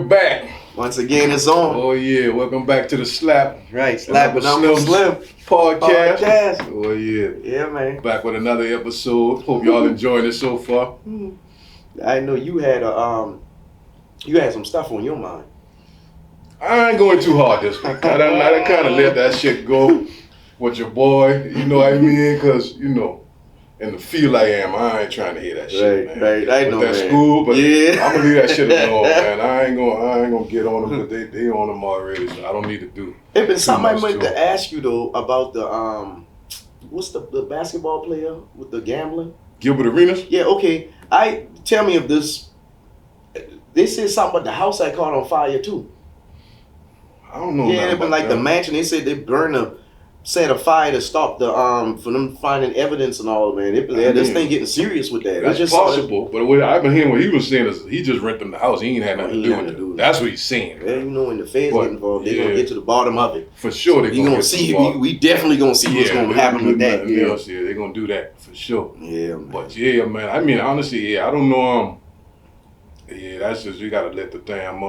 back. Once again, it's on. Oh yeah, welcome back to the Slap. Right, Slap with Slim podcast. Oh yeah. Yeah, man. Back with another episode. Hope y'all enjoying it so far. I know you had some stuff on your mind. I ain't going too hard this week. I done kind of let that shit go with your boy. You know what I mean? Because in the field I am, I ain't trying to hear that shit, man. Right, I know, that man. school, but yeah. I'm gonna leave that shit alone, man. I ain't gonna get on them because they on them already, so I don't need to do. Hey, but something I meant to ask you though about the what's the basketball player with the gambling? Gilbert Arenas? Yeah, okay. Tell me if this. They said something about the house I caught on fire too. I don't know. Yeah, but like the mansion, they said they set a fire to stop the for them finding evidence and all, man. This thing getting serious with that. It's possible, but what I've been hearing what he was saying is he just renting the house. He ain't had nothing to do with it. That's what he's saying. Yeah, when the feds get involved, they're gonna get to the bottom of it. For sure, they're gonna see. We definitely gonna see what's gonna happen with that. Yeah, they're gonna do that for sure. Yeah, man. But yeah, man. I mean, honestly, I don't know. Yeah, that's just you gotta let the damn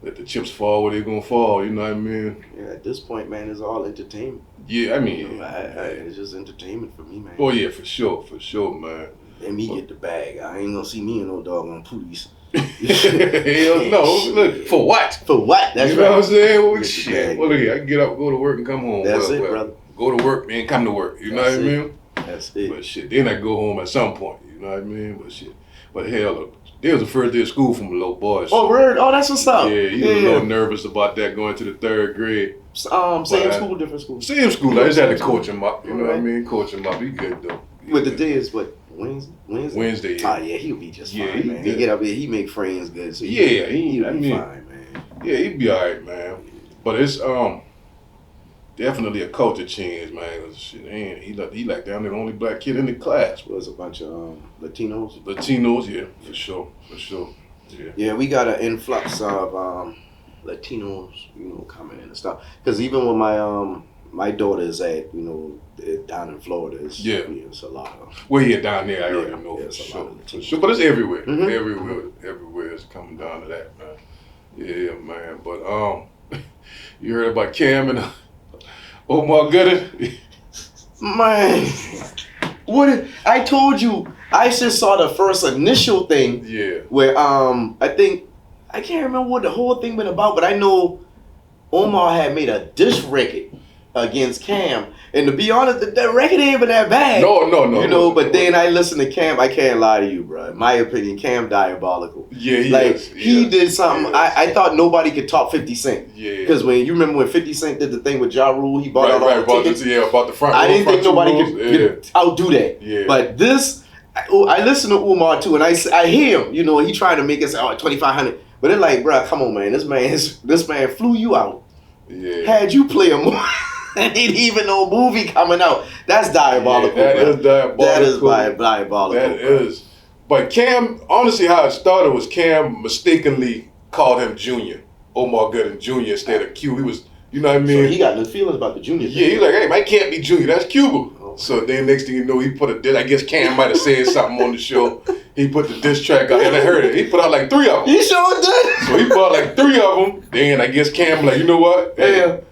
let the chips fall where they're gonna fall. You know what I mean? Yeah. At this point, man, it's all entertainment. Yeah, I mean, it's just entertainment for me, man. Oh yeah, for sure, man. Let me get the bag. I ain't gonna see me in no doggone police. Hell no! Look, for what? For what? That's you know right. what I'm saying? Well, shit. Well, look here, I can get up, go to work, and come home. That's it, brother. Go to work, man. Come to work. You know what I mean? That's it. But shit, then I go home at some point. You know what I mean? But shit. But hell, there was the first day of school from a little boy. Oh, word? Oh, that's what's up. Yeah, he was a little nervous about that going to the third grade. Same school, different school. Same school. I just had to coach him up. You know what I mean? Coach him up. He good though. But the day is what? Wednesday? Wednesday. Yeah. Oh yeah, he'll be just fine, man. He get up there, he make friends good. So he'll be fine, man. Yeah, he'd be alright, man. But it's definitely a culture change, man. Shit, he like down there the only black kid in the class. Was a bunch of Latinos. Latinos, yeah, for sure. Yeah. Yeah, we got an influx of Latinos, coming in and stuff. Because even when my daughter is at, down in Florida, it's a lot of. Well, yeah, down there, I already know for sure. But it's everywhere. Mm-hmm. Everywhere it's coming down to that, man. Yeah, man. But you heard about Cam and Omar Gooden? Man, I told you, I just saw the first initial thing. Yeah. Where I can't remember what the whole thing been about, but I know Omar had made a diss record against Cam, and to be honest, the record ain't even that bad. No. But then I listened to Cam. I can't lie to you, bro. In my opinion, Cam diabolical. Yeah, he did something. I thought nobody could top 50 Cent. Yeah. Because when you remember when 50 Cent did the thing with Ja Rule, he bought out all the tickets. About the front. I didn't think nobody could outdo that. Yeah. But this, I listened to Umar too, and I hear him. He tried to make us out 2,500. But it's like, bro, come on, man. This man flew you out. Yeah. Had you play a movie. Ain't even no movie coming out. That's diabolical. Yeah, that is diabolical. That is diabolical. That is. But Cam, honestly, how it started was Cam mistakenly called him Junior. Omar Gooden Jr. instead of Q. He was, you know what I mean? So he got no feelings about the Junior thing. Yeah, he's like, hey, man, can't be Junior. That's Cuba. Oh. So then next thing you know, he put I guess Cam might have said something on the show. He put the diss track out, and I heard it. He put out like 3 of them. He sure did. So he put out like 3 of them. Then I guess Cam like, you know what? Hey,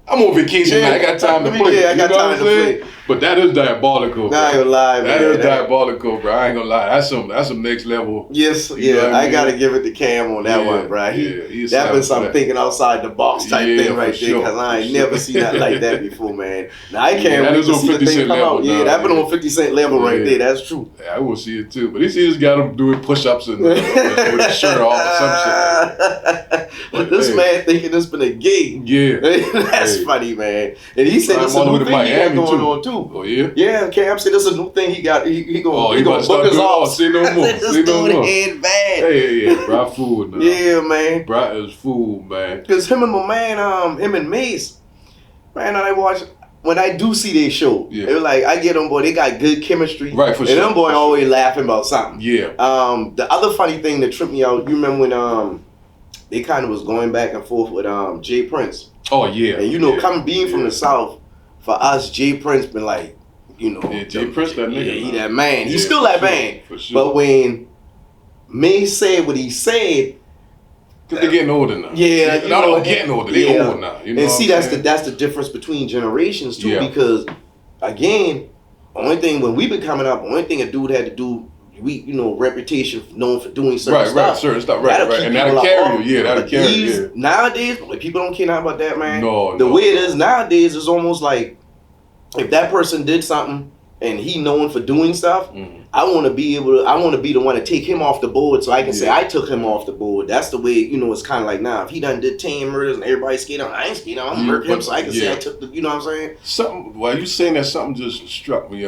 I'm on vacation now. I got time to play. Yeah, I got time to play. But that is diabolical, bro. Nah, I ain't gonna lie, man. That is diabolical, bro. I ain't gonna lie. That's some next level. Yes, I gotta give it to Cam on that one, bro. That was something thinking outside the box type thing right there, because I ain't never seen that like that before, man. Now I can't wait to see the thing come out. Yeah, that been on 50 Cent level right there. That's true. Yeah, I will see it too. But he just got him doing push-ups and with his shirt off or some shit. But this man thinking this been a gig. Yeah. That's funny, man. And he said it's a new thing he got going on too. Oh yeah? Yeah, Cam said it's a new thing he got. He gonna book us off. Say no more. This dude head bad. Yeah, bro, fool now. Yeah, man. Bro is fool, man. Cause him and my man, him and Mace, man, when I do see their show, they were like, I get on board, they got good chemistry. Right, for sure. And them boy always laughing about something. Yeah. The other funny thing that tripped me out, you remember when they kind of was going back and forth with Jay Prince. Oh yeah. And being from the South, for us, Jay Prince been like, Jay Prince that nigga. Yeah, he that man. He's still that man. For sure. But when May said what he said, Cause they're getting older now. Yeah, getting older. They're old now. You know and see, that's the difference between generations too. Yeah. Because again, only thing when we been coming up, only thing a dude had to do, reputation known for doing certain stuff. Right, certain stuff. Right. And that'll carry you. Yeah, that'll carry you. Nowadays, people don't care nothing about that, man. No. The way it is nowadays is almost like if that person did something and he known for doing stuff. I want to be the one to take him off the board so I can say I took him off the board. That's the way, it's kind of like now. If he done did 10 murders and everybody skate on, I ain't skate on. I'm going to murk him so I can say I took the, you know what I'm saying? While you saying that, something just struck me.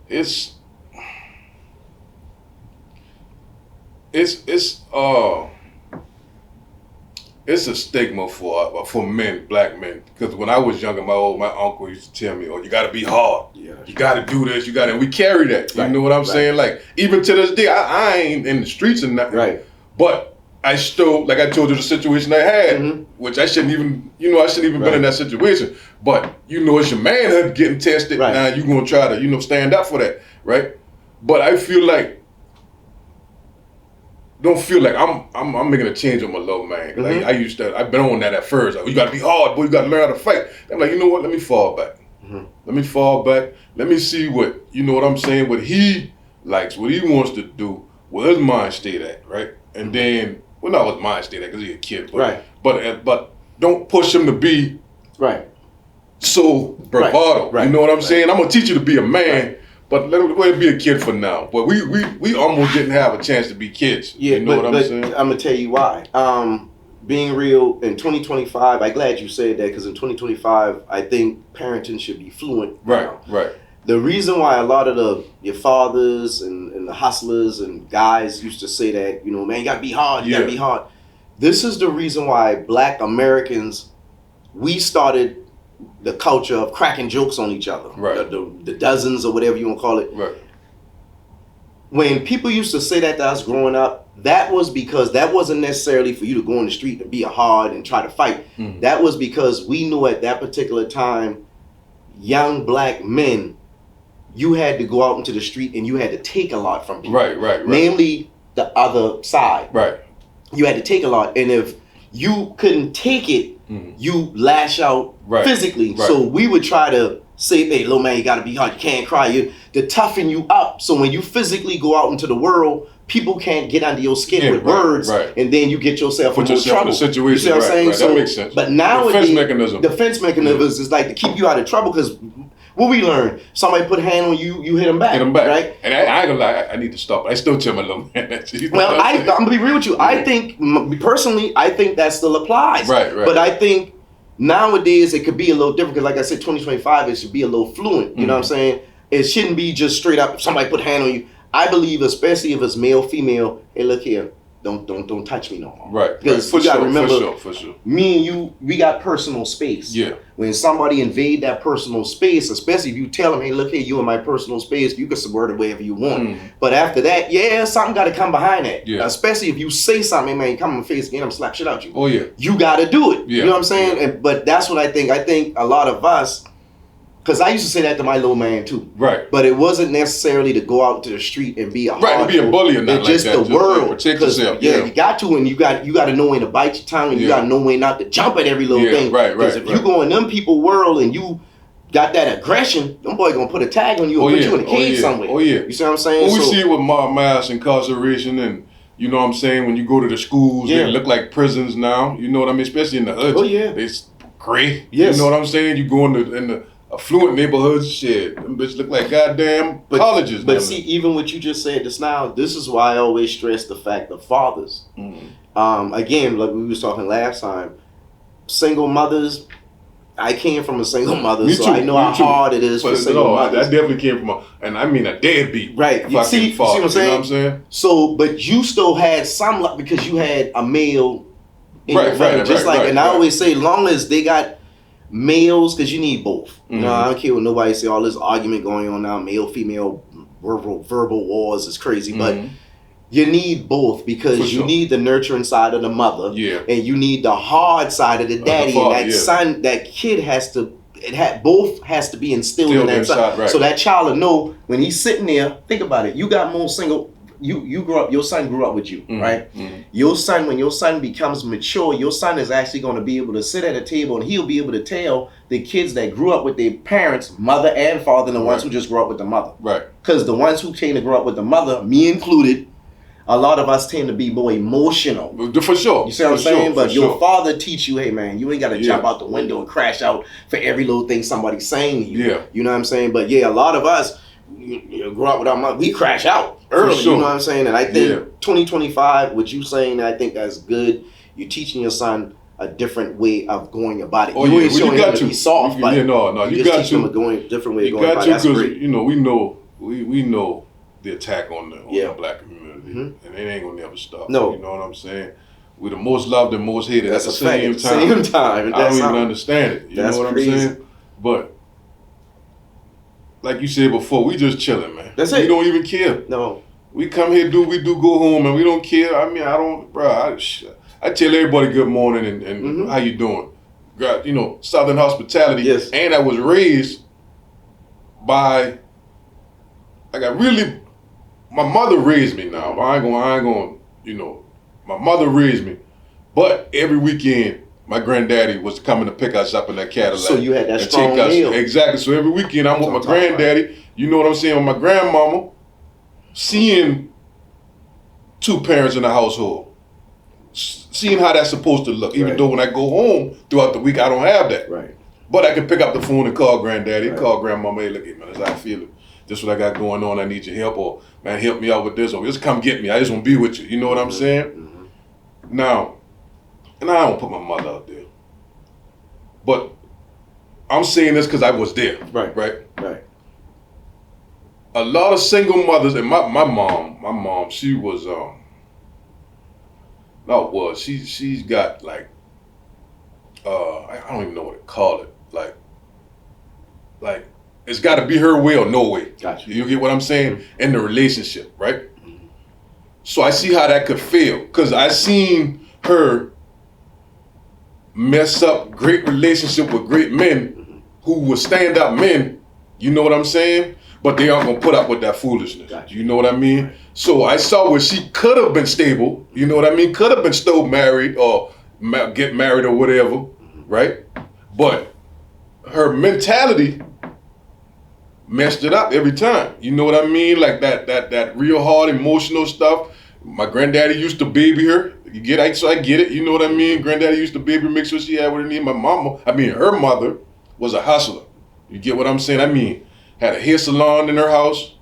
It's a stigma for men, black men, because when I was younger, my uncle used to tell me, "Oh, you got to be hard. You got to do this. And we carry that. You know what I'm saying? Like even to this day, I ain't in the streets and nothing. Right. But I still, like I told you, the situation I had, which I shouldn't even, been in that situation. But it's your manhood getting tested. Right. Now you're gonna try to, stand up for that, right? But I feel like. Don't feel like I'm making a change on my little man. Like I've been on that at first. Like, you gotta be hard, boy. You gotta learn how to fight. I'm like, you know what? Let me fall back. Let me fall back. Let me see what I'm saying. What he likes, what he wants to do, where his mind stayed at, right? And then, not his mind stayed at because he's a kid, but don't push him to be so bravado. Right. You know what I'm saying? I'm gonna teach you to be a man. Right. But let him be a kid for now. But we almost didn't have a chance to be kids. Yeah, you know what I'm saying? I'm going to tell you why. Being real, in 2025, I'm glad you said that, because in 2025, I think parenting should be fluent. Right. The reason why a lot of your fathers and the hustlers and guys used to say that, man, you got to be hard, you got to be hard. This is the reason why Black Americans, we started the culture of cracking jokes on each other, the dozens or whatever you want to call it. Right. When people used to say that to us growing up, that was because that wasn't necessarily for you to go on the street and be a hard and try to fight. That was because we knew at that particular time, young Black men, you had to go out into the street and you had to take a lot from people. Right. Namely, the other side. Right. You had to take a lot, and if you couldn't take it, you lash out physically. Right. So we would try to say, hey, little man, you got to be hard. You can't cry. To toughen you up. So when you physically go out into the world, people can't get under your skin with words, and then you get yourself in trouble. In a situation. You see what I'm saying? So, that makes sense. But nowadays, defense mechanism is like to keep you out of trouble, because what we learned, somebody put a hand on you, you hit them back. Right? And I ain't gonna lie, I need to stop. I still tell my little man that. Well, I'm gonna be real with you. I think, personally, that still applies. Right. But I think nowadays it could be a little different, because like I said, 2025, it should be a little fluent. You know what I'm saying? It shouldn't be just straight up, somebody put a hand on you. I believe, especially if it's male, female, hey, look here, don't touch me no more. Right. Because you gotta remember, for sure. Me and you, we got personal space. Yeah. When somebody invade that personal space, especially if you tell them, hey, look here, you in my personal space, you can subvert it wherever you want. But after that, something got to come behind that. Yeah. Especially if you say something, man, you come in my face again, I'm slap shit out you. Oh yeah. You got to do it. Yeah. You know what I'm saying? But that's what I think. I think a lot of us, because I used to say that to my little man too. Right. But it wasn't necessarily to go out to the street and be a to be a bully or not like just that. The world. Protect yourself. You got to, and you got to know when to bite your tongue, and you got to know when not to jump at every little thing. Right. Because if you go in them people world and you got that aggression, them boy gonna put a tag on you and put you in a cage somewhere. Oh yeah. You see what I'm saying? Well, we see it with mass incarceration, and you know what I'm saying, when you go to the schools, they look like prisons now. You know what I mean? Especially in the hoods. Oh yeah. It's gray. Yes. You know what I'm saying? You go in the affluent neighborhoods, shit, them bitches look like goddamn colleges. But see, even what you just said just now, this is why I always stress the fact of fathers. Again, like we was talking last time, single mothers. I came from a single mother, so I know how hard it is for single mothers. I definitely came from a deadbeat. Right. You see what I'm saying? You know what I'm saying? So, but you still had some luck because you had a male in your family. And I always say, long as they got males, because you need both. You know, I don't care what nobody say, all this argument going on now, male, female, verbal wars is crazy, but you need both, because you need the nurturing side of the mother, and you need the hard side of the daddy, and that son, that kid has to, both has to be instilled in that son. So that child will know when he's sitting there, think about it, you got more single, you grew up, your son grew up with you, right? Your son, when your son becomes mature, your son is actually going to be able to sit at a table and he'll be able to tell the kids that grew up with their parents, mother and father, and the ones who just grew up with the mother. Right. Because the ones who tend to grow up with the mother, me included, a lot of us tend to be more emotional. For sure. You see what I'm saying? But your father teach you, hey man, you ain't got to jump out the window and crash out for every little thing somebody's saying to you. Yeah. You know what I'm saying? But yeah, a lot of us, you grow up with our mother, we crash out early. You know what I'm saying? And I think 2025, what you saying, I think that's good. You're teaching your son a different way of going about it. You ain't showing him to be soft, but you got teach him a different way of going about it. That's great. You know, we know the attack on the black community. And it ain't gonna never stop. No. You know what I'm saying? We're the most loved and most hated at the same time. I don't even understand it. You know what I'm saying? But like you said before, we just chilling, man. That's it. We don't even care. No. We come here, go home, and we don't care. I mean, I don't, bro. I tell everybody good morning and how you doing. You know, Southern hospitality. Yes. And I was raised by, my mother raised me now. I ain't gonna, you know, my mother raised me. But every weekend, my granddaddy was coming to pick us up in that Cadillac. So you had that strong meal. Exactly. So every weekend I'm with my granddaddy. You know what I'm saying? With my grandmama, seeing two parents in the household. Seeing how that's supposed to look. Even though when I go home throughout the week, I don't have that. Right. But I can pick up the phone and call granddaddy, call grandmama, hey, look, man, that's how I feel. This is what I got going on. I need your help. Or, man, help me out with this. Or just come get me. I just want to be with you. You know what I'm saying? Now, and I don't put my mother out there. But I'm saying this because I was there. Right. A lot of single mothers, and my mom, she was, she's got like, I don't even know what to call it. Like, it's got to be her way or no way. Gotcha. You get what I'm saying? In the relationship, right? So I see how that could feel. Because I seen her mess up great relationship with great men who were stand-up men, you know what I'm saying? But they aren't going to put up with that foolishness. Gotcha. You know what I mean? So I saw where she could have been stable, you know what I mean? Could have been still married or get married or whatever, right? But her mentality messed it up every time. You know what I mean? Like that real hard emotional stuff. My granddaddy used to baby her. So I get it. You know what I mean? Granddaddy used to baby her, make sure she had what her need. Her mother was a hustler. You get what I'm saying? I mean, had a hair salon in her house.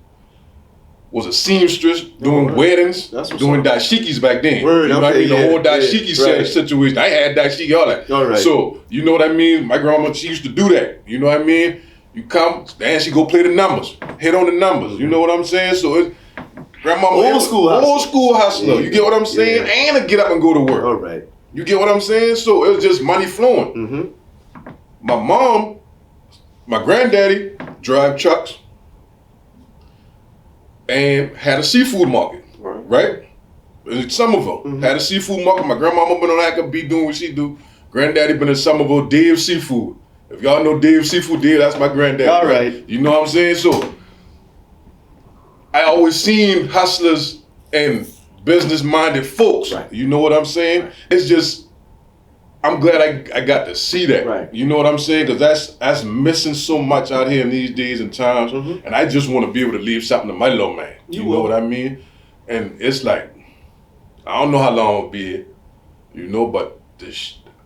Was a seamstress doing weddings, doing dashikis back then. Word, you know what I mean? The whole dashiki situation. I had dashiki, all that. All right. So, you know what I mean? My grandma, she used to do that. You know what I mean? You come, and she go play the numbers, hit on the numbers. You know what I'm saying? So it's grandmama, old school hustler. You get what I'm saying? And to get up and go to work. All right. You get what I'm saying? So it was just money flowing. My mom, my granddaddy drive trucks and had a seafood market, right? And some of them had a seafood market. My grandmama been on Acca doing what she do. Granddaddy been in Somerville, Dave Seafood. If y'all know Dave Seafood, that's my granddaddy. All right. You know what I'm saying? So I always seen hustlers and business-minded folks. Right. You know what I'm saying? Right. It's just, I'm glad I got to see that. Right. You know what I'm saying? Because that's missing so much out here in these days and times. And I just want to be able to leave something to my little man. You know what I mean? And it's like, I don't know how long I'll be here, you know, but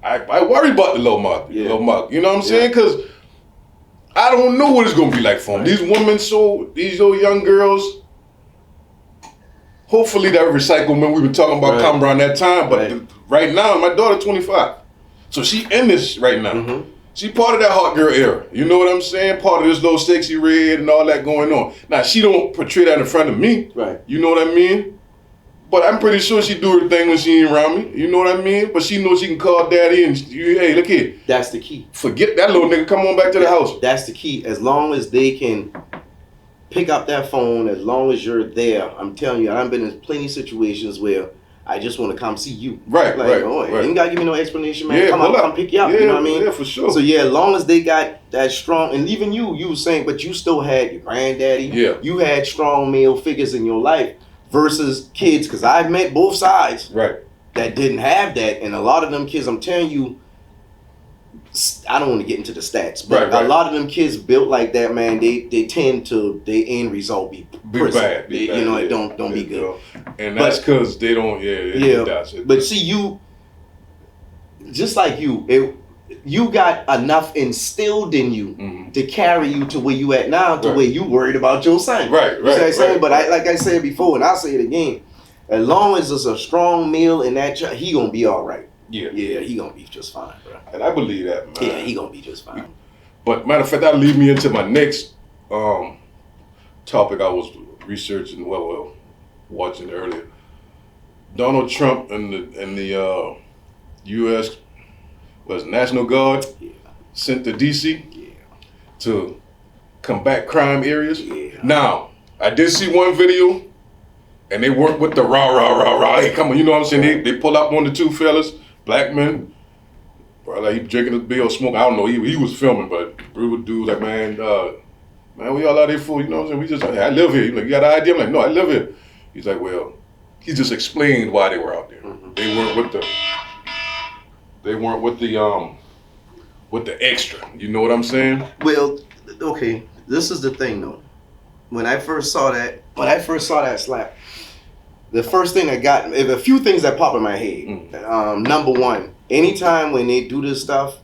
I worry about the little mug. You know what I'm saying? Because I don't know what it's going to be like for them. These women, these little young girls, hopefully that recyclement we've been talking about come around that time. But right now, my daughter 25. So she in this right now. She part of that hot girl era. You know what I'm saying? Part of this little sexy red and all that going on. Now, she don't portray that in front of me. Right. You know what I mean? But I'm pretty sure she do her thing when she ain't around me. You know what I mean? But she knows she can call daddy and, hey, look here. That's the key. Forget that little nigga. Come on back to the house. That's the key. As long as they can pick up that phone, as long as you're there, I'm telling you, I've been in plenty of situations where I just want to come see you. Right, like, you ain't got to give me no explanation, man. Come pick you up. Yeah, you know what I mean? Yeah, for sure. So, as long as they got that strong, and even you were saying, but you still had your granddaddy. Yeah. You had strong male figures in your life. versus kids, because I've met both sides. Right. That didn't have that, and a lot of them kids, I'm telling you, I don't want to get into the stats, but a lot of them kids built like that, man, they tend to, their end result be bad. You know, it don't be good. And that's because they don't, But see, you, just like you got enough instilled in you to carry you to where you at now, to where you worried about your son. Right. You see what I'm saying? But like I said before, and I'll say it again, as long as it's a strong meal in that child, he gonna be all right. Yeah, he gonna be just fine, bro. And I believe that, man. Yeah, he gonna be just fine. But matter of fact, that lead me into my next topic I was researching, watching earlier. Donald Trump and the U.S. National Guard sent to D.C. to combat crime areas. Yeah. Now, I did see one video. And they work with the rah. Hey, come on, you know what I'm saying? They pull up on the two fellas, black men. Bro, like he drinking his beer or smoking. I don't know. He was filming, but brutal dude, like, man, we all out there for, you know what I'm saying? We just, hey, I live here. He's like, you got an idea? I'm like, no, I live here. He's like, well, he just explained why they were out there. They weren't with the extra. You know what I'm saying? Well, okay. This is the thing, though. When I first saw that slap, the first thing that got me, a few things that pop in my head. Number one, anytime when they do this stuff,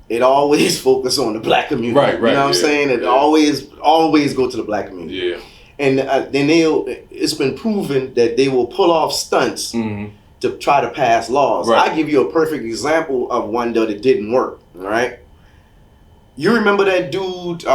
it always focus on the black community. Right. You know what I'm saying? It always go to the black community. Yeah. And then it's been proven that they will pull off stunts to try to pass laws. Right. I give you a perfect example of one that didn't work. All right. You remember that dude?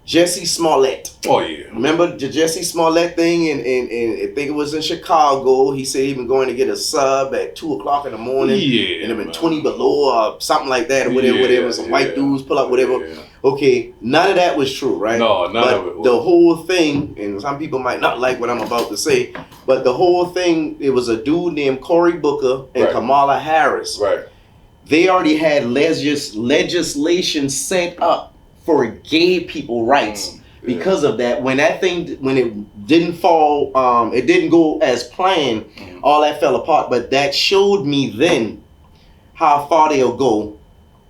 Jesse Smollett. Oh yeah. Remember the Jesse Smollett thing? And I think it was in Chicago. He said he been going to get a sub at 2:00 in the morning. Yeah. And it been 20 below or something like that, or whatever. Some white dudes pull up, whatever. Yeah. Okay, none of that was true, right? No, none of it was. The whole thing, and some people might not like what I'm about to say, but the whole thing, it was a dude named Cory Booker and Kamala Harris. Right. They already had legislation set up for gay people rights because of that. When it didn't fall, it didn't go as planned, all that fell apart. But that showed me then how far they'll go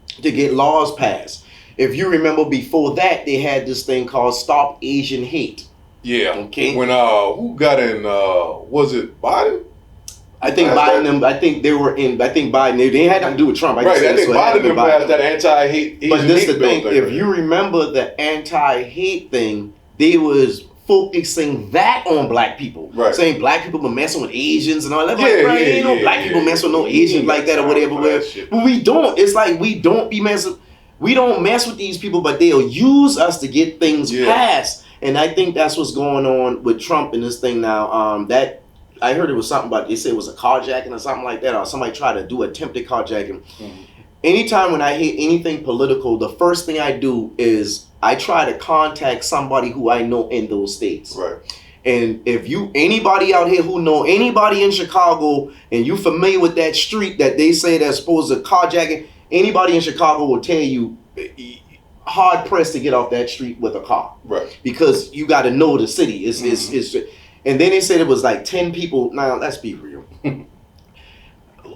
to get laws passed. If you remember before that, they had this thing called Stop Asian Hate. Yeah. Okay. When who got in? Was it Biden? I think Biden. I think Biden. They had nothing to do with Trump. I think Biden passed that anti-hate. But this is the thing. If you remember the anti-hate thing, they was focusing that on black people, saying black people been messing with Asians and all that. Ain't no black people mess with no Asians like that or whatever. But we don't. It's like we don't mess with these people, but they'll use us to get things passed. And I think that's what's going on with Trump and this thing now. That. I heard it was something about, they said it was a carjacking or something like that, or somebody tried to do attempted carjacking. Anytime when I hear anything political, the first thing I do is I try to contact somebody who I know in those states. Right. And if anybody out here who know anybody in Chicago and you familiar with that street that they say that's supposed to carjacking, anybody in Chicago will tell you hard pressed to get off that street with a car. Right. Because you got to know the city. It's and then they said it was like 10 people. Now, let's be real.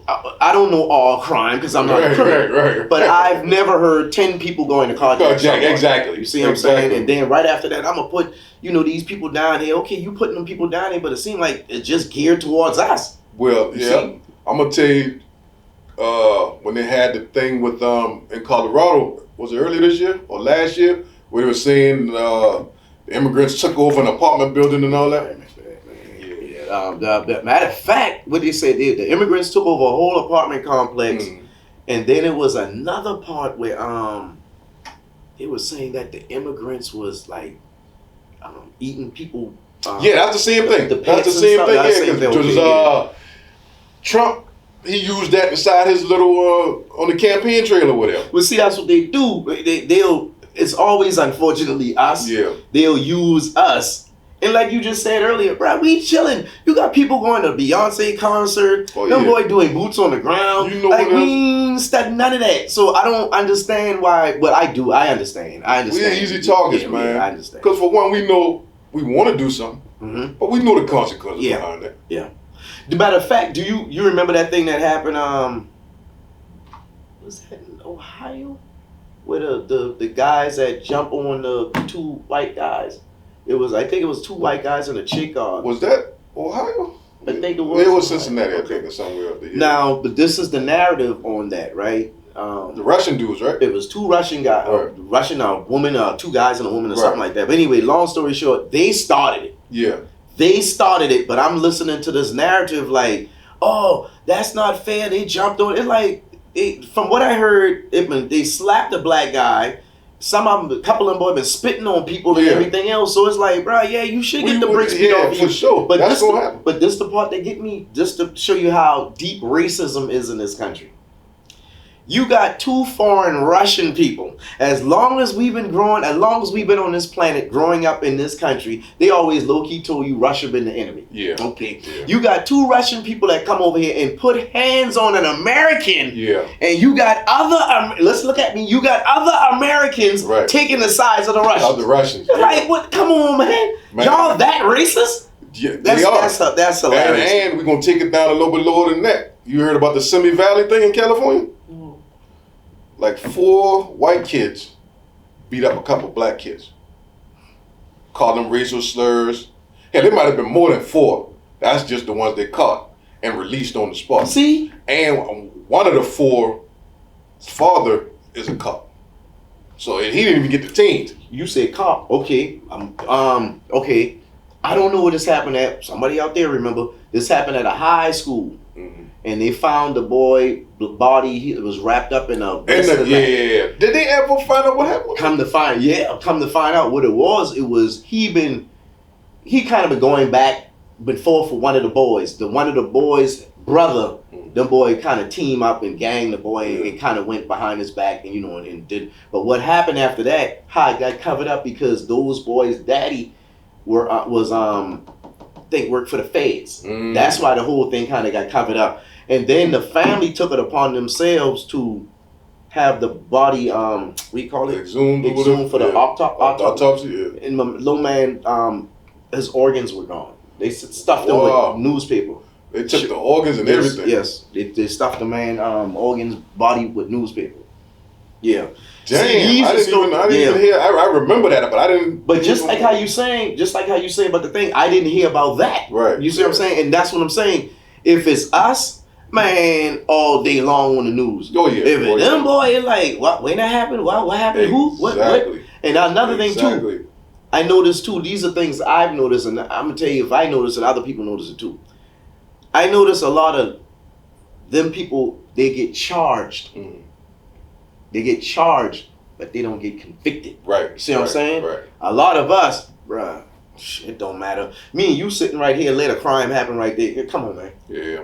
I don't know all crime because I'm not a criminal. But I've never heard 10 people going to carjack. Exactly. You see what I'm saying? And then right after that, I'm going to put, these people down here. Okay, you putting them people down here, but it seemed like it's just geared towards us. Well, I'm going to tell you, when they had the thing with, in Colorado, was it earlier this year or last year, where they were saying the immigrants took over an apartment building and all that? The matter of fact, what they said, the immigrants took over a whole apartment complex, and then it was another part where it was saying that the immigrants was like eating people. That's the same thing. That's the same thing. Because Trump, he used that inside his little on the campaign trail or whatever. Well, see, that's what they do. They'll. It's always unfortunately us. Yeah. They'll use us. And like you just said earlier, bro, we chilling. You got people going to Beyonce concert. Them boy doing boots on the ground. You know like we ain't studying none of that. So I don't understand why. But I do. I understand. We're easy targets, man. I understand. Because for one, we know we want to do something. Mm-hmm. But we knew the consequences behind that. Yeah. The matter of fact, do you remember that thing that happened? Was that in Ohio? Where the guys that jump on the two white guys. I think it was two white guys and a chick. Was that Ohio? I think it was. It was Cincinnati, I think, or somewhere up there. Now, but this is the narrative on that, right? The Russian dudes, right? It was two Russian guys, woman, two guys and a woman, or something like that. But anyway, long story short, they started it. Yeah. They started it, but I'm listening to this narrative like, oh, that's not fair. They jumped on it. Like, from what I heard, they slapped the black guy. A couple of them boys been spitting on people and everything else. So it's like, bro, you should get the bricks beat off you. For sure. But that's gonna happen. But this the part that get me, just to show you how deep racism is in this country. You got two foreign Russian people. As long as we've been on this planet, growing up in this country, they always low-key told you Russia been the enemy. Yeah. Okay. Yeah. You got two Russian people that come over here and put hands on an American. Yeah. And you got let's look at me. You got other Americans taking the sides of the Russians. Of the Russians. Like, what? Come on, man. Y'all that racist? Yeah, that's hilarious. And we're going to take it down a little bit lower than that. You heard about the Simi Valley thing in California? Like 4 white kids beat up a couple black kids. Called them racial slurs. Hell, there might have been more than 4. That's just the ones they caught and released on the spot. See? And one of the 4's father is a cop. So he didn't even get detained. You say cop. Okay. Okay. I don't know where this happened at. Somebody out there remember. This happened at a high school. Mm-hmm. And they found the boy body. He was wrapped up in a. Yeah. Did they ever find out what happened? Come to find out what it was he kind of been going back before for one of the boys. One of the boys' brother, the boy kind of teamed up and ganged the boy and kind of went behind his back and did. But what happened after that? It got covered up because those boys' daddy worked for the feds. That's why the whole thing kind of got covered up. And then the family took it upon themselves to have the body, we call it? Exhumed for the autopsy. Yeah. And my little man, his organs were gone. They stuffed them with newspaper. They took the organs and everything. Yes, they stuffed the man organs, body with newspaper. Yeah. Damn, I didn't even hear. I remember that, but I didn't. But just like how you saying about the thing, I didn't hear about that. Right. You see what I'm saying? And that's what I'm saying. If it's us, man, all day long on the news. Oh yeah. If it's them boy, it's like, what? When that happened? What happened? Who? What? And another thing too, I noticed too. These are things I've noticed, and I'm gonna tell you if I notice it, other people notice it too. I notice a lot of them people. They get charged. They get charged, but they don't get convicted. Right. See what I'm saying? Right. A lot of us, bruh, it don't matter. Me and you sitting right here, let a crime happen right there. Come on, man. Yeah.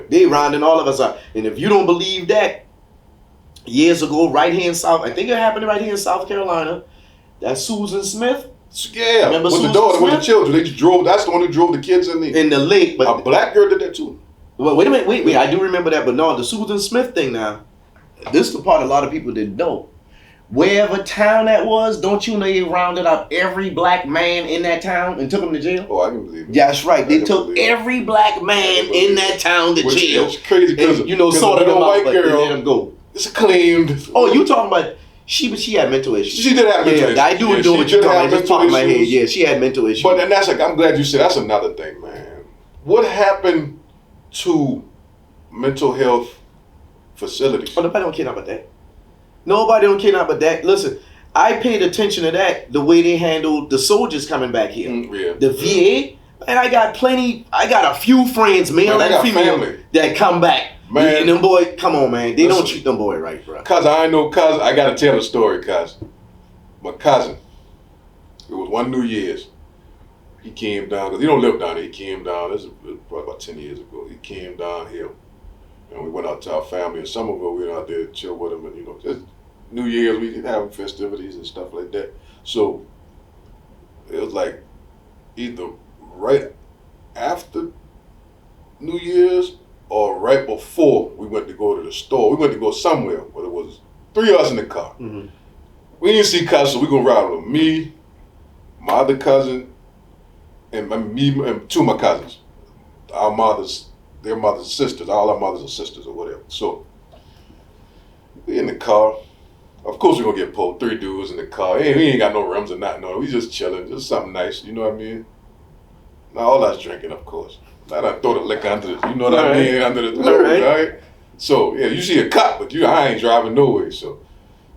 They rounding all of us up. And if you don't believe that, years ago, right here in South, I think it happened right here in South Carolina, that Susan Smith. Yeah. Remember with Susan the daughter, Smith? With the children. They just drove, that's the one who drove the kids in the lake. But a black girl did that too. Well, wait a minute. Wait. I do remember that. But no, the Susan Smith thing now, this is the part a lot of people didn't know. Wherever town that was, don't you know they rounded up every black man in that town and took him to jail? Oh, I can believe it. Yeah, that's right. They took every black man in that town to jail. It's crazy because sorted them out, white but girl, let them go. It's claimed. Oh, you talking about she had mental issues. She did have mental issues. I do know what you're talking about. Just talking in my head. Yeah, she had mental issues. But and that's I'm glad you said that's another thing, man. What happened to mental health facilities? Oh, nobody don't care about that. Nobody don't care about that. Listen, I paid attention to that, the way they handled the soldiers coming back here. The VA, and I got a few friends, male and female, that come back. Man, and them boy, come on, man. They don't treat them boy right, bro. Cause I gotta tell a story, cause my cousin, it was one New Year's. He came down, cause he don't live down there. He came down, this was probably about 10 years ago. He came down here. And we went out to our family, and some of us we went out there to chill with them, and just New Year's we could have festivities and stuff like that. So it was like either right after New Year's or right before we went to go to the store. We went to go somewhere, but it was 3 of us in the car. Mm-hmm. We didn't see cousin, so we gonna ride with me, my other cousin, and me and two of my cousins, our mothers, their mothers and sisters, all our mothers are sisters or whatever. So we in the car. Of course we're gonna get pulled. 3 dudes in the car. We ain't got no rims or nothing. No, we just chilling, just something nice. You know what I mean? Now all us drinking, of course. I done throw the liquor under the, you know what I mean, under the door, right? So yeah, you see a cop, but I ain't driving no way. So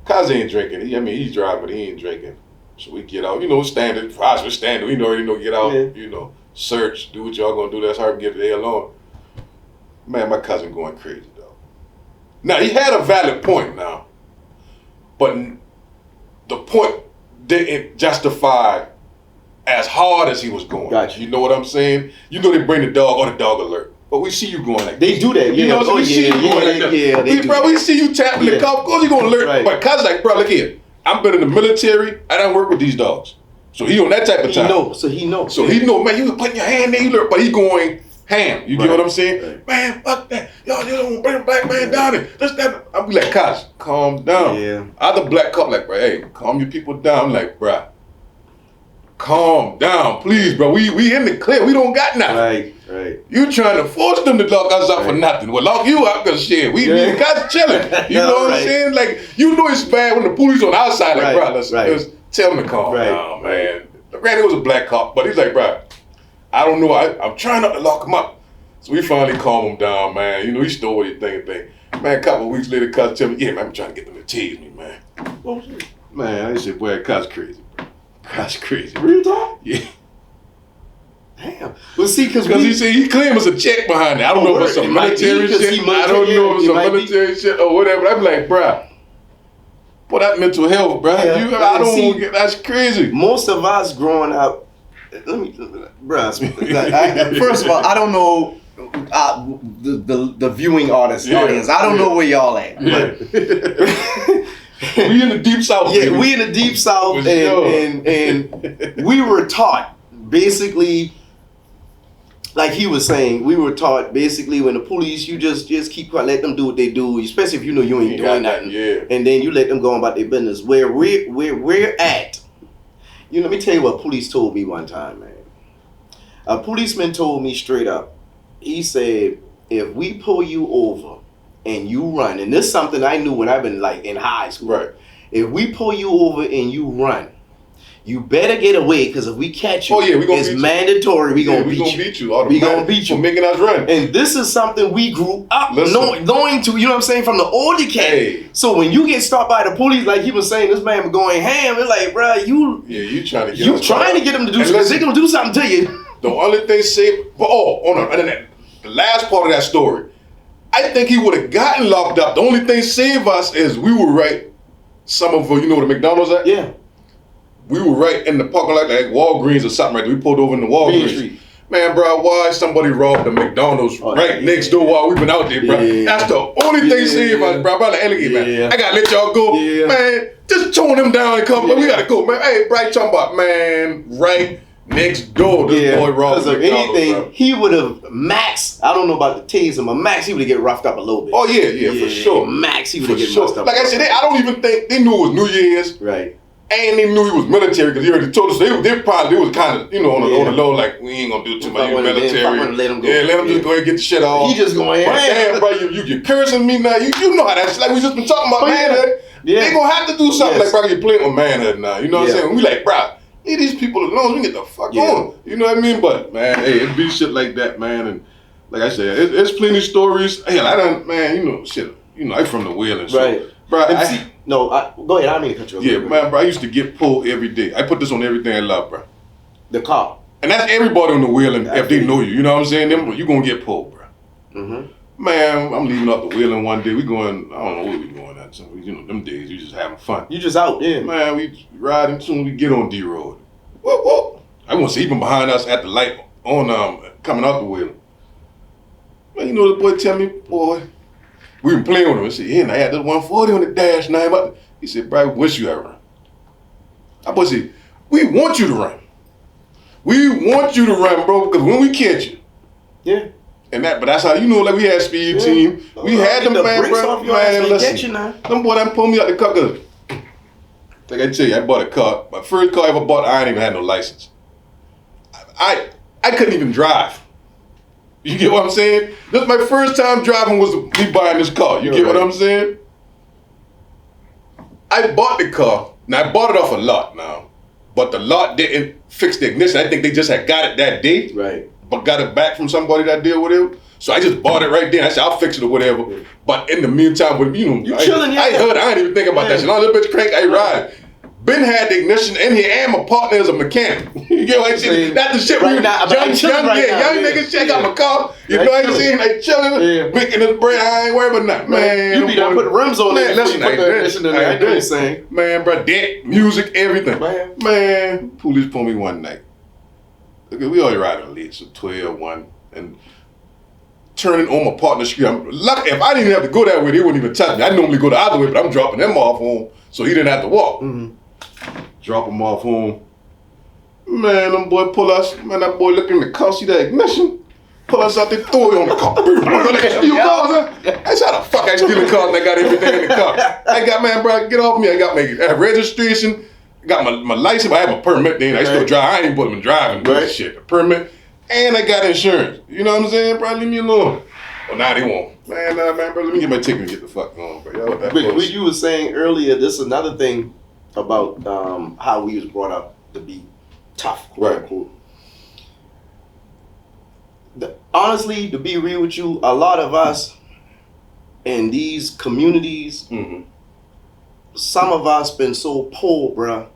cuz ain't drinking. He's driving, but he ain't drinking. So we get out, standard. For us, we're standing. We already know get out, search, do what y'all gonna do. That's hard to get the hell on. Man, my cousin going crazy though. Now he had a valid point now, but the point didn't justify as hard as he was going. Gotcha. You know what I'm saying? You know they bring the dog or the dog alert. But we see you going like they this. do that, You know what I'm saying? We see you going like that. We see you tapping the car. Of course he gonna alert. Right. But cuz like, bro, look here. I've been in the military. I done work with these dogs. So he on that type of time. He knows. So he know, man, you was putting your hand there, you alert, but he going ham. You get what I'm saying? Right. Man, fuck that. Yo, you don't bring a black man down there. I'll be like, cuz, calm down. Yeah. Other black cop like, bro, hey, calm your people down. I'm like, bro, calm down, please, bro. We in the clear. We don't got nothing. Right. You trying to force them to lock us up for nothing. Well, lock you up because shit, we guys chilling. You know what I'm saying? Like, you know it's bad when the police on our side. Like, bro, let's tell them to calm down, man. Granted, it was a black cop, but he's like, bro, I don't know. I'm trying not to lock him up. So we finally calm him down, man. He stole what he think. Man, a couple of weeks later, cuz tell me, yeah, man, I'm trying to get them to tease me, man. Man, I said, boy, cuz crazy, bro. Cuz crazy. Real talk? Yeah. Damn. Well, see, because he said he claimed it's a check behind it. I don't know if it's some military shit. I don't know if it's some military shit or whatever. I'm like, bruh, boy, that mental health, bruh. Yeah. I don't want to get, that's crazy. Most of us growing up, bruh, first of all, I don't know the viewing audience. I don't know where y'all at. But we in the deep south. Yeah, baby. We in the deep south, and we were taught basically. Like he was saying, we were taught basically when the police, you just keep quiet, let them do what they do, especially if you know you ain't doing nothing. And then you let them go on about their business. Where we're at, let me tell you what police told me one time, man. A policeman told me straight up, he said, if we pull you over and you run, and this is something I knew when I've been like in high school. Right. If we pull you over and you run, you better get away, because if we catch you, it's mandatory. We gonna beat you. We gonna beat you for making us run. And this is something we grew up going to. You know what I'm saying? From the older cat. Hey. So when you get stopped by the police, like he was saying, this man was going ham. It's like, bro, you trying to get them to do something. Because they gonna do something to you. The only thing saved, the last part of that story, I think he would have gotten locked up. The only thing saved us is we were right. Some of you know where the McDonald's at? Yeah. We were right in the parking lot, like Walgreens or something right there. We pulled over in the Walgreens. Man, bro, why somebody robbed the McDonald's next door while we been out there, bro? Yeah. That's the only thing saved us, bro. About the alligator, man. I gotta let y'all go. Yeah. Man, just tone them down and come. We gotta go, man. Hey, Bright talking about, man, right next door, this boy robbed the McDonald's. Because if anything, he would have max. I don't know about the taser, but max, he would have get roughed up a little bit. Oh, yeah, for sure. Max, he would have get roughed up. Like I said, I don't even think they knew it was New Year's. Right. And they knew he was military because he already told us they probably was kind of on the low, like we ain't gonna do too much military. Let him go. Yeah, let him just go ahead and get the shit off. He just going, damn, bro, you cursing me now. You know how that's like. We just been talking about manhood. Yeah. They gonna have to do something like, bro, you're playing with manhood now. You know what I'm saying? We like, bro, leave these people alone. We can get the fuck on. You know what I mean? But man, hey, it be shit like that, man. And like I said, it's plenty of stories. Hell, I done, man. Shit. I from the Wheeling, so. Right. Bro, go ahead. I mean to cut you off. Yeah, man, bro. I used to get pulled every day. I put this on everything I love, bro. The car. And that's everybody on the wheeling if they know you. You know what I'm saying? You gonna get pulled, bro. Mm-hmm. Man, I'm leaving up the wheeling one day. We going. I don't know where we going at. So them days we just having fun. You just out, yeah. Man, we riding soon as we get on D Road. Whoop. I want to see even behind us at the light on coming out the wheeling. Man, the boy tell me, boy. We been playing with him. He said, I had this 140 on the dash now. He said, bro, I wish you had run. I boy said, we want you to run. We want you to run, bro, because when we catch you. Yeah. But that's how, like we had speed team. We had them, man, bro. Man, listen. Them boy done pulled me out the car. Like I tell you, I bought a car. My first car I ever bought, I ain't even had no license. I couldn't even drive. You get what I'm saying? This is my first time driving was me buying this car. You get what I'm saying? I bought the car. Now I bought it off a lot now, but the lot didn't fix the ignition. I think they just had got it that day, right? But got it back from somebody that did whatever. So I just bought it right there. I said I'll fix it or whatever. But in the meantime, you chilling. I ain't even thinking about that shit. Long as the bitch crank, I ride. Ben had the ignition in here, and my partner is a mechanic. You get what I'm saying? That's the shit right now. Young niggas check out my car. You know what I'm saying? They chilling, making this bread. I ain't worried about nothing, man. You be done put rims on it. Listen, put the ignition in there. I know what you're saying, man, bro. Deck, music, everything, man. Police pulled me one night. Okay, we already riding late, so 12, 1, and turning on my partner's street. I'm lucky. If I didn't have to go that way, they wouldn't even touch me. I normally go the other way, but I'm dropping them off home, so he didn't have to walk. Drop him off home. Man, them boy pull us. Man, that boy look in the car, see that ignition. Pull us out there, throw it on the car. I said, how the fuck I stealing cars and I got everything in the car? I got, man, bro, get off me. I got my registration, got my license, I have my permit then. I still drive. I ain't even driving shit. The permit. And I got insurance. You know what I'm saying, bro? Leave me alone. Well, nah, they won't. Man, bro, let me get my ticket and get the fuck on, bro. What you were saying earlier, this is another thing about how we was brought up to be tough, quote unquote. Honestly, to be real with you, a lot of us in these communities, some of us been so poor, bruh,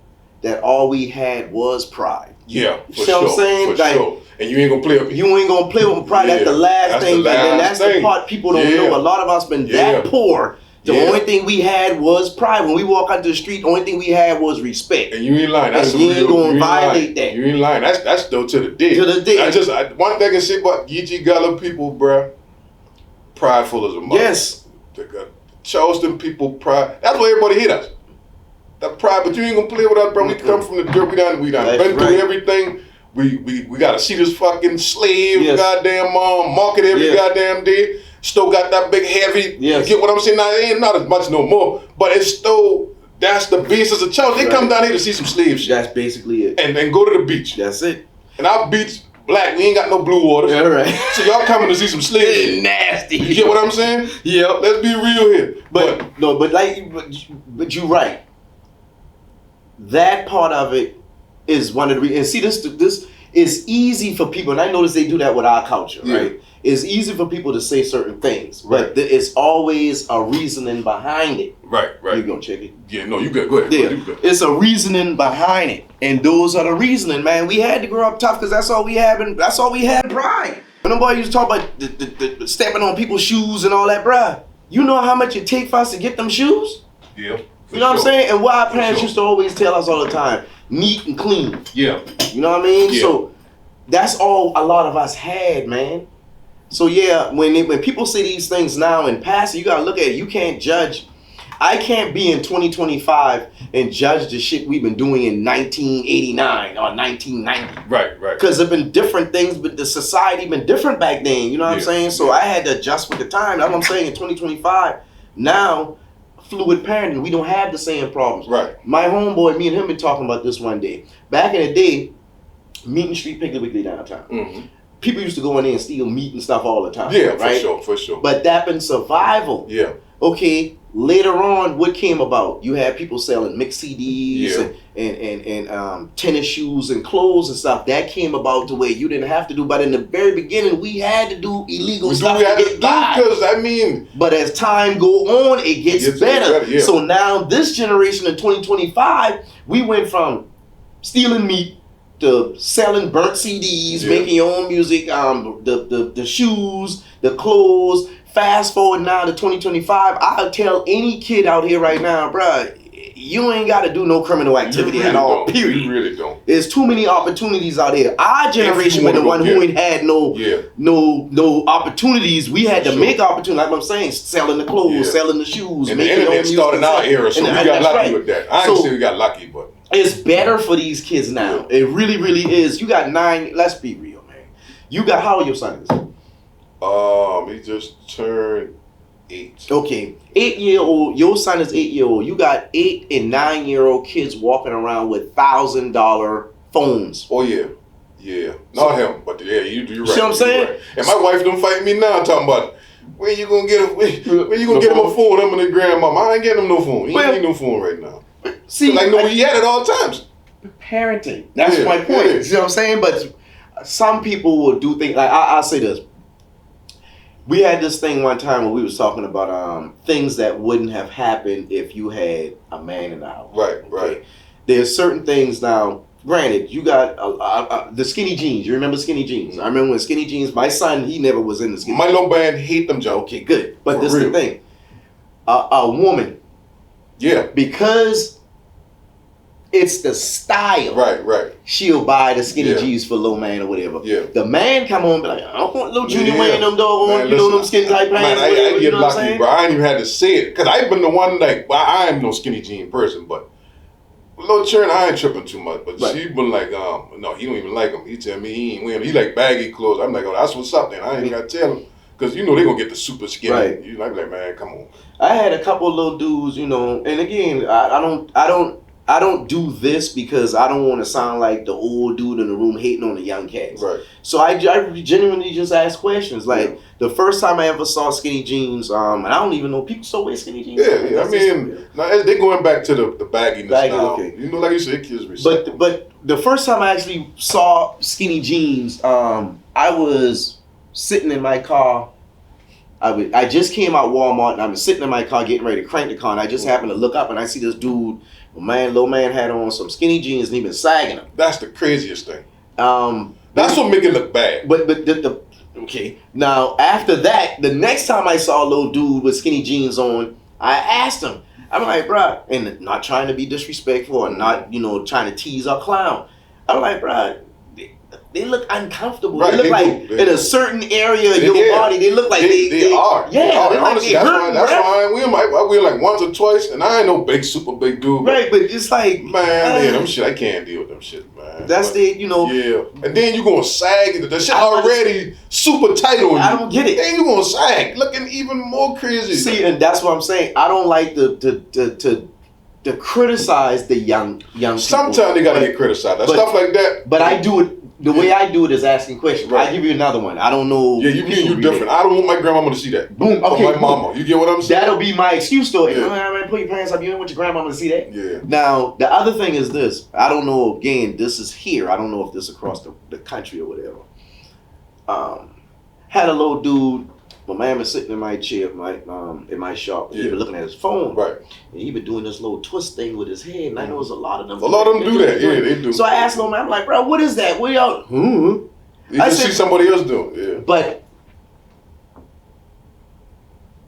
that all we had was pride. Yeah, you know what I'm saying? For sure. And you ain't gonna play with me. You ain't gonna play with pride. That's the last thing. And that's the part people don't know. A lot of us been that poor. The only thing we had was pride. When we walk out the street, the only thing we had was respect. And you ain't lying. That's and you ain't gonna violate that. You ain't lying. That's still to the day. To the day. One thing I can say about Geechee Gullah people, bruh, prideful as a mother. Yes. Charleston people, pride. That's why everybody hate us. That pride, but you ain't gonna play with us, bro. We come from the dirt. We done been through everything. We gotta see this fucking slave goddamn market every goddamn day. Still got that big heavy. You get what I'm saying? Now it ain't not as much no more, but it's still that's the basis of Charles. They come down here to see some slave shit. That's basically it. And then go to the beach. That's it. And our beach black. We ain't got no blue water. Yeah, right. So y'all coming to see some slave shit. Nasty. You get what I'm saying? Yeah. Let's be real here. But you're right. That part of it is one of the reasons. And see, this is easy for people, and I notice they do that with our culture, right? It's easy for people to say certain things, but it's always a reasoning behind it. Right. You gonna check it? Yeah, no, you good. Go ahead. Yeah. You good. It's a reasoning behind it, and those are the reasoning, man. We had to grow up tough because that's all we had, and that's all we had. Pride. When nobody used to talk about the stepping on people's shoes and all that, bruh. You know how much it take for us to get them shoes? Yeah. You know what I'm saying? And why our parents used to always tell us all the time, neat and clean. Yeah. You know what I mean? Yeah. So that's all a lot of us had, man. So yeah, when people say these things now in passing, you gotta look at it. You can't judge. I can't be in 2025 and judge the shit we've been doing in 1989 or 1990. Right. Because there've been different things, but the society been different back then. You know what I'm saying? So I had to adjust with the time. That's what I'm saying. In 2025, now fluid parenting, we don't have the same problems. Right. My homeboy, me and him been talking about this one day. Back in the day, Meeting Street, Piggly Wiggly downtown. People used to go in there and steal meat and stuff all the time. Yeah, right? For sure. But that been survival. Yeah. Okay, later on, what came about? You had people selling mixed CDs and tennis shoes and clothes and stuff. That came about to where you didn't have to do. But in the very beginning, we had to do illegal stuff to get by. Because I mean, but as time go on, it gets better. Yeah. So now this generation in 2025, we went from stealing meat to selling burnt CDs, making your own music, the shoes, the clothes. Fast forward now to 2025, I'll tell any kid out here right now, bruh, you ain't got to do no criminal activity at all, period. You really don't. There's too many opportunities out here. Our generation been the one who ain't had no opportunities. We had to make opportunities, like I'm saying, selling the clothes, selling the shoes. And the internet started in our era, so we got lucky with that. I ain't say we got lucky, but it's better for these kids now. It really, really is. You got 9, let's be real, man. You got, how old your son is? He just turned 8. Okay, 8-year-old. Your son is 8-year-old. You got 8 and 9-year-old kids walking around with $1,000 phones. Oh yeah. Yeah, not him, but yeah, you're right. You see what I'm saying? Right. And my wife don't fight me now talking about, where you gonna get him a phone? I'm gonna grandmama. I ain't getting him no phone. He ain't need no phone right now. See, I know he had it all times. Parenting. That's my point. You see what I'm saying? But some people will do things like I'll say this. We had this thing one time where we was talking about things that wouldn't have happened if you had a man in the house. Right. There's certain things now. Granted, you got the skinny jeans. You remember skinny jeans? I remember when skinny jeans. My son, he never was in the skinny. My little man hate them, Joe. Okay, good. But this is the thing. A woman. Yeah. Because it's the style. Right. She'll buy the skinny jeans for little man or whatever. Yeah. The man come on and be like, I don't want little junior wearing them doggone, them skinny tight pants. Man, I get lucky, bro. I ain't even had to say it. Because I've been the one, like, well, I am no skinny jean person, but Lil Churn, I ain't tripping too much, but she been like, no, he don't even like them. He tell me he ain't wearing them. He like baggy clothes. I'm like, oh, that's what's up then. I ain't got to tell him. Because, they going to get the super skinny. Right. You like, man, come on. I had a couple of little dudes, and again, I don't do this because I don't want to sound like the old dude in the room hating on the young cats. Right. So I genuinely just ask questions. Like, the first time I ever saw skinny jeans, and I don't even know people still wear skinny jeans. Yeah. I mean, now they're going back to the bagginess now. Okay. Like you said, kids recycle. But the first time I actually saw skinny jeans, I was sitting in my car. I just came out Walmart and I was sitting in my car getting ready to crank the car, and I just happened to look up and I see this dude, little man had on some skinny jeans and he been sagging them. That's the craziest thing. That's what make it look bad. But okay. Now after that, the next time I saw a little dude with skinny jeans on, I asked him. I'm like, bruh, and not trying to be disrespectful or not, trying to tease or clown. I'm like, bruh, they look uncomfortable. Right, they look like in a certain area of your body, they look like they are. Yeah, they honestly, that's why I wear like once or twice, and I ain't no super big dude. Right, but it's like, man, them shit, I can't deal with them shit, man. That's Yeah, and then you gonna sag, the shit already super tight on you. I don't get it. Then you gonna sag, looking even more crazy. See, and that's what I'm saying. I don't like to criticize the young people. Sometimes they gotta get criticized. Stuff like that. But I do it. The way I do it is asking questions. Right. I'll give you another one. I don't know. Yeah, you different. I don't want my grandmama to see that. Boom. Okay. Or my mama. You get what I'm saying? That'll be my excuse though. Yeah. Man, put your pants up. You don't want your grandmama to see that. Yeah. Now, the other thing is this. I don't know, again, this is here. I don't know if this is across the country or whatever. Had a little dude. My man was sitting in my chair, in my shop. He been looking at his phone. Right. And he been doing this little twist thing with his head. And I know there's a lot of them. A lot of them do that. Yeah, they do. So I asked him, I'm like, bro, what is that? What y'all? You can see somebody else doing it. Yeah. But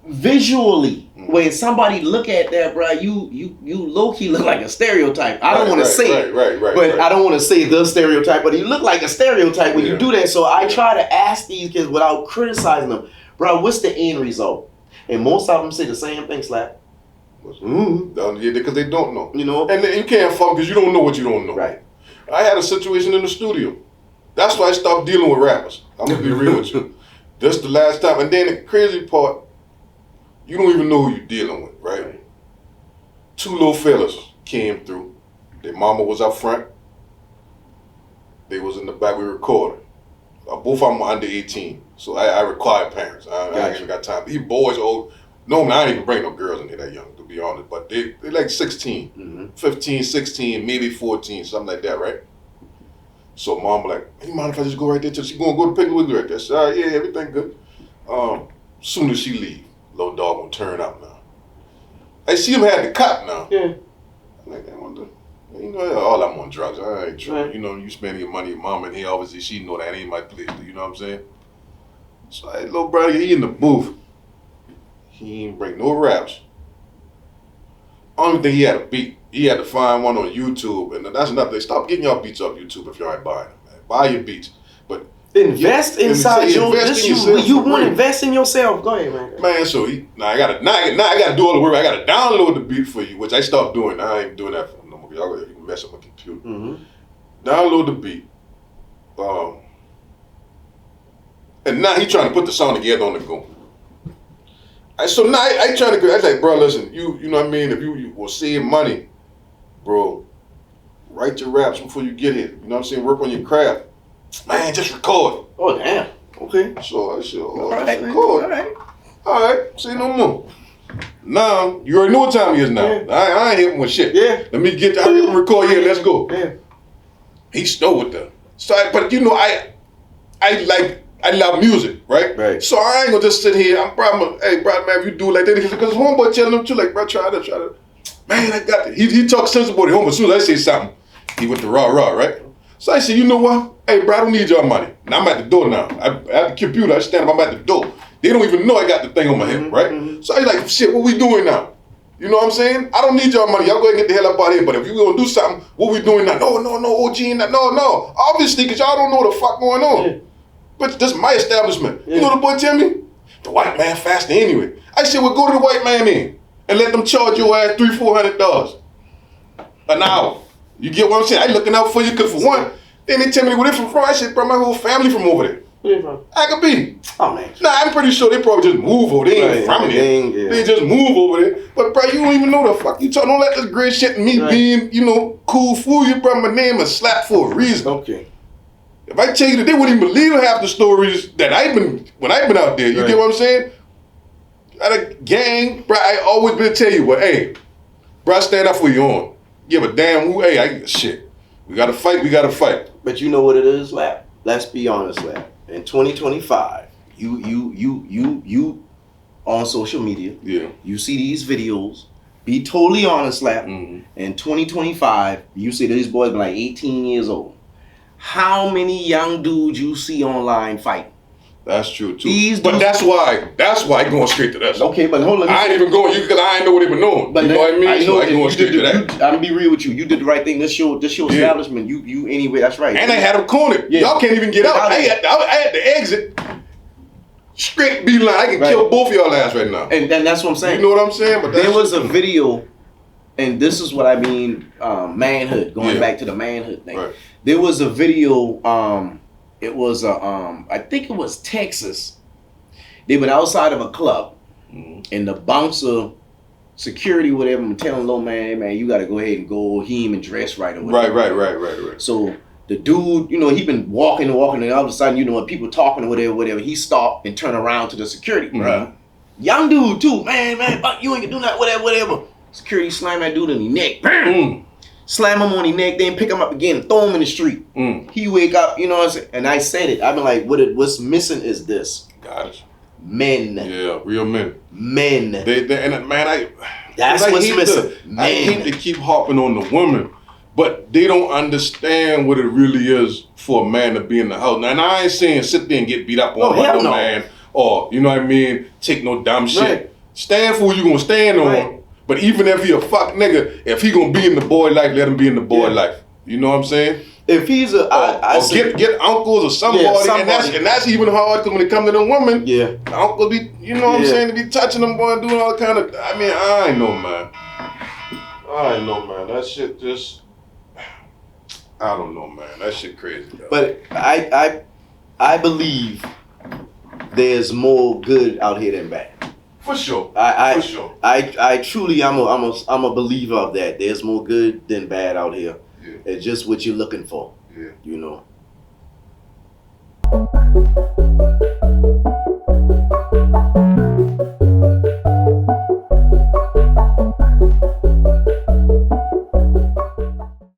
visually, when somebody look at that, bro, you low key look like a stereotype. I don't want to say it, but I don't want to say the stereotype. But you look like a stereotype when you do that. So I try to ask these kids without criticizing them, bro, what's the end result? And most of them say the same thing, Slap. Yeah, because they don't know. And you can't fuck because you don't know what you don't know. Right. I had a situation in the studio. That's why I stopped dealing with rappers. I'm gonna be real with you. This the last time. And then the crazy part, you don't even know who you're dealing with, right? Two little fellas came through. Their mama was up front. They was in the back. We recorded. Both of them were under 18. So I required parents. I ain't even got time. These boys old. Normally, I ain't even bring no girls in there that young, to be honest. But they like 16, 15, 16, maybe 14, something like that, right? So mom like, hey, mind if I just go right there? She gonna go to pick with right there. She said, all right, yeah, everything good. Soon as she leave, little dog gonna turn up now. I see him had the cop now. Yeah. I'm like, I wonder. All I'm on drugs. I ain't trying. Right. You spend your money. Your mom in here, obviously, she know that ain't my place. You know what I'm saying? So, hey, little brother, he in the booth. He ain't bring no raps. Only thing he had a beat. He had to find one on YouTube, and that's nothing. Stop getting your beats off YouTube if y'all ain't buying them, man. Buy your beats, but invest inside your. You want to invest in yourself. Go ahead, man. Man, so I gotta do all the work. I gotta download the beat for you, which I stopped doing. I ain't doing that for no more. Y'all can mess up my computer. Download the beat, and now he trying to put the song together on the go. So now I trying to go. I was like, bro, listen, you know what I mean? If you will save money, bro, write your raps before you get here. You know what I'm saying? Work on your craft. Man, just record. Oh, damn. Okay. Sure. All right, Record. All right. Say no more. Now, you already know what time it is now. Yeah. I ain't hitting with shit. Yeah. Let me get to record here. Let's go. Yeah. He stole with them. So, but you know, I love music, right? Right. So I ain't gonna just sit here. Hey, bro, man, if you do it like that, because homeboy telling him too, like, bro, try to. Man, I got it. He talks sensible to home. As soon as I say something, he went to rah, right? So I said, you know what? Hey, bro, I don't need your money. Now I'm at the door now. I have the computer. I stand up. I'm at the door. They don't even know I got the thing on my hip, right? Mm-hmm. So I like, shit, what we doing now? You know what I'm saying? I don't need your money. Y'all go ahead and get the hell up out of here. But if you gonna do something, what we doing now? No, OG, no. Obviously, because y'all don't know what the fuck going on. Yeah. But this is my establishment. Yeah. You know the boy tell me? The white man faster anyway. I said, well, go to the white man then and let them charge your ass $300-400 an hour. You get what I'm saying? I looking out for you because for one, then they tell me where they from. I said, bro, my whole family from over there. Where you from? I could be. Oh, man. Nah, I'm pretty sure they probably just move over there. They ain't from there. They just move over there. But, bro, you don't even know the fuck you talking. Don't let this great shit and me being, you know, cool fool you, bro. My name is Slap for a reason. Okay. If I tell you that they wouldn't even believe half the stories that when I've been out there. You get what I'm saying? At a gang, bro, I always been tell you, well, hey, bro, I stand up for you on. Give a damn who, shit. We gotta fight. But you know what it is, Lap? Let's be honest, Lap. In 2025, you on social media, you see these videos, be totally honest, Lap. Mm-hmm. In 2025, you see these boys been like 18 years old. How many young dudes you see online fighting? That's true too. But that's why going straight to that. Okay, but hold on. I ain't even going because I ain't know what they been doing. But you know what I mean? So I going straight to that. I'm gonna be real with you. You did the right thing. This your establishment. You anyway. That's right. And I had them cornered. Yeah. Y'all can't even get out. I had to exit. Straight beeline. I can kill both of y'all ass right now. And that's what I'm saying. You know what I'm saying? But there was a video, and this is what I mean. Manhood. Going back to the manhood thing. Right. There was a video. It was I think it was Texas. They went outside of a club, and the bouncer, security, whatever, telling little man, you got to go ahead and go him and dress right or whatever. Right. So the dude, you know, he been walking, and all of a sudden, you know, when people talking or whatever, he stopped and turned around to the security, bro. Young dude too, man, you ain't gonna do nothing, whatever. Security slam that dude in the neck, bam. Slam him on the neck, then pick him up again and throw him in the street. He wake up, you know what I'm saying? And I said it. I've been like, what's missing is this. Got it. Men. Yeah, real men. Men. That's what's missing. I hate to keep harping on the women, but they don't understand what it really is for a man to be in the house. Now, and I ain't saying sit there and get beat up on by no man or, you know what I mean, take no dumb shit. Right. Stand for what you gonna stand on. But even if he a fuck nigga, if he gonna be in the boy life, let him be in the boy life. You know what I'm saying? If he's get uncles or somebody. And that's even hard because when it comes to the women, uncle be, you know what I'm saying, to be touching them, boy, and doing all kind of. I mean, I ain't know, man. That shit just, I don't know, man. That shit crazy. Though. But I believe there's more good out here than bad. For sure. I truly, I'm a believer of that. There's more good than bad out here. Yeah. It's just what you're looking for. Yeah. You know.